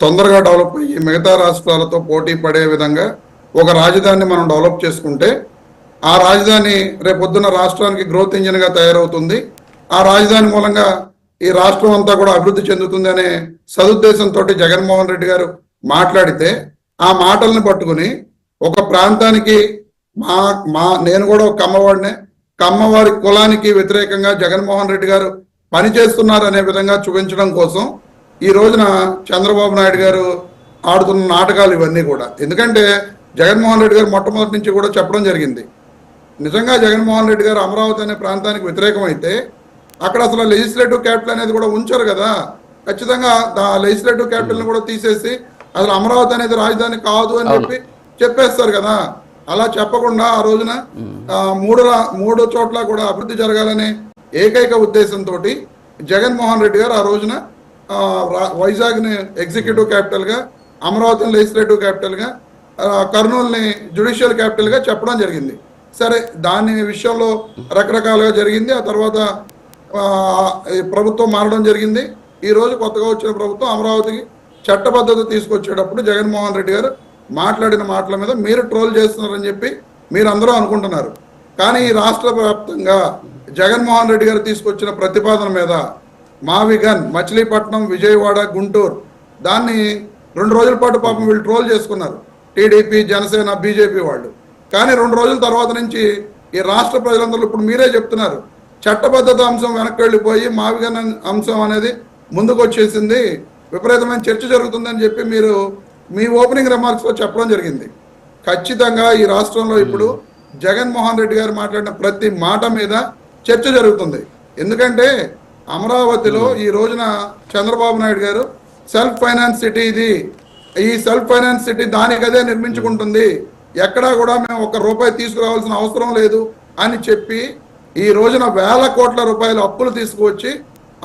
తొందరగా డెవలప్ అయ్యి మిగతా రాష్ట్రాలతో పోటీ పడే విధంగా ఒక రాజధానిని మనం డెవలప్ చేసుకుంటే ఆ రాజధాని రేపొద్దున రాష్ట్రానికి గ్రోత్ ఇంజిన్ గా తయారవుతుంది. ఆ రాజధాని మూలంగా ఈ రాష్ట్రం అంతా కూడా అభివృద్ధి చెందుతుంది అనే సదుద్దేశంతో జగన్మోహన్ రెడ్డి గారు మాట్లాడితే ఆ మాటల్ని పట్టుకుని ఒక ప్రాంతానికి మా మా నేను కూడా ఒక కమ్మవాడినే, కమ్మవారి కులానికి వ్యతిరేకంగా జగన్మోహన్ రెడ్డి గారు పనిచేస్తున్నారు అనే విధంగా చూపించడం కోసం ఈ రోజున చంద్రబాబు నాయుడు గారు ఆడుతున్న నాటకాలు ఇవన్నీ కూడా. ఎందుకంటే జగన్మోహన్ రెడ్డి గారు మొట్టమొదటి నుంచి కూడా చెప్పడం జరిగింది, నిజంగా జగన్మోహన్ రెడ్డి గారు అమరావతి అనే ప్రాంతానికి వ్యతిరేకమైతే అక్కడ అసలు లెజిస్లేటివ్ క్యాపిటల్ అనేది కూడా ఉంచారు కదా. ఖచ్చితంగా లెజిస్లేటివ్ క్యాపిటల్ని కూడా తీసేసి అసలు అమరావతి అనేది రాజధాని కాదు అని చెప్పేస్తారు కదా. అలా చెప్పకుండా ఆ రోజున మూడు చోట్ల కూడా అభివృద్ధి జరగాలనే ఏకైక ఉద్దేశంతో జగన్మోహన్ రెడ్డి గారు ఆ రోజున వైజాగ్ని ఎగ్జిక్యూటివ్ క్యాపిటల్గా, అమరావతిని లెజిస్లేటివ్ క్యాపిటల్గా, కర్నూలుని జ్యుడిషియల్ క్యాపిటల్గా చెప్పడం జరిగింది. సరే, దాని విషయంలో రకరకాలుగా జరిగింది. ఆ తర్వాత ప్రభుత్వం మారడం జరిగింది. ఈ రోజు కొత్తగా వచ్చిన ప్రభుత్వం అమరావతికి చట్టబద్ధత తీసుకొచ్చేటప్పుడు జగన్మోహన్ రెడ్డి గారు మాట్లాడిన మాటల మీద మీరు ట్రోల్ చేస్తున్నారని చెప్పి మీరందరూ అనుకుంటున్నారు. కానీ ఈ రాష్ట్ర వ్యాప్తంగా జగన్మోహన్ రెడ్డి గారు తీసుకొచ్చిన ప్రతిపాదన మీద మావిగన్, మచిలీపట్నం, విజయవాడ, గుంటూరు దాన్ని 2 రోజుల పాటు పాపం వీళ్ళు ట్రోల్ చేసుకున్నారు, టీడీపీ, జనసేన, బీజేపీ వాళ్ళు. కానీ 2 రోజుల తర్వాత నుంచి ఈ రాష్ట్ర ప్రజలందరూ ఇప్పుడు మీరే చెప్తున్నారు చట్టబద్ధత అంశం వెనక్కి వెళ్ళిపోయి మావిగన్ అంశం అనేది ముందుకు వచ్చేసింది, విపరీతమైన చర్చ జరుగుతుందని చెప్పి మీరు మీ ఓపెనింగ్ రిమార్క్స్లో చెప్పడం జరిగింది. ఖచ్చితంగా ఈ రాష్ట్రంలో ఇప్పుడు జగన్మోహన్ రెడ్డి గారు మాట్లాడిన ప్రతి మాట మీద చర్చ జరుగుతుంది. ఎందుకంటే అమరావతిలో ఈ రోజున చంద్రబాబు నాయుడు గారు సెల్ఫ్ ఫైనాన్స్ సిటీ ఇది, ఈ సెల్ఫ్ ఫైనాన్స్ సిటీ దానికదే నిర్మించుకుంటుంది, ఎక్కడా కూడా మేము 1 రూపాయి తీసుకురావాల్సిన అవసరం లేదు అని చెప్పి ఈ రోజున వేల కోట్ల రూపాయల అప్పులు తీసుకువచ్చి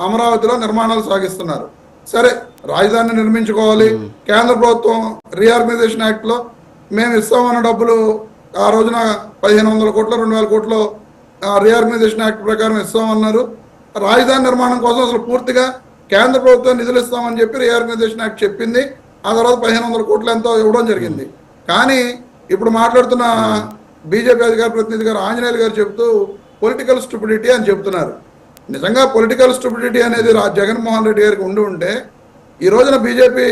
అమరావతిలో నిర్మాణాలు సాగిస్తున్నారు. సరే, రాజధాని నిర్మించుకోవాలి, కేంద్ర ప్రభుత్వం రీఆర్గనైజేషన్ యాక్ట్లో మేము ఇస్తామన్న డబ్బులు ఆ రోజున 1500 కోట్లు 2000 కోట్లు రీఆర్గనైజేషన్ యాక్ట్ ప్రకారం ఇస్తామన్నారు. రాజధాని నిర్మాణం కోసం అసలు పూర్తిగా కేంద్ర ప్రభుత్వం నిధులు ఇస్తామని చెప్పి రీఆర్గనైజేషన్ యాక్ట్ చెప్పింది. ఆ తర్వాత 1500 కోట్లు ఎంతో ఇవ్వడం జరిగింది. కానీ ఇప్పుడు మాట్లాడుతున్న బీజేపీ అధికార ప్రతినిధి గారు ఆంజనేయులు గారు చెబుతూ పొలిటికల్ స్టూపిడిటీ అని చెబుతున్నారు. నిజంగా పొలిటికల్ స్టూపిడిటీ అనేది జగన్మోహన్ రెడ్డి గారికి ఉండి ఉంటే ఈ రోజున బీజేపీ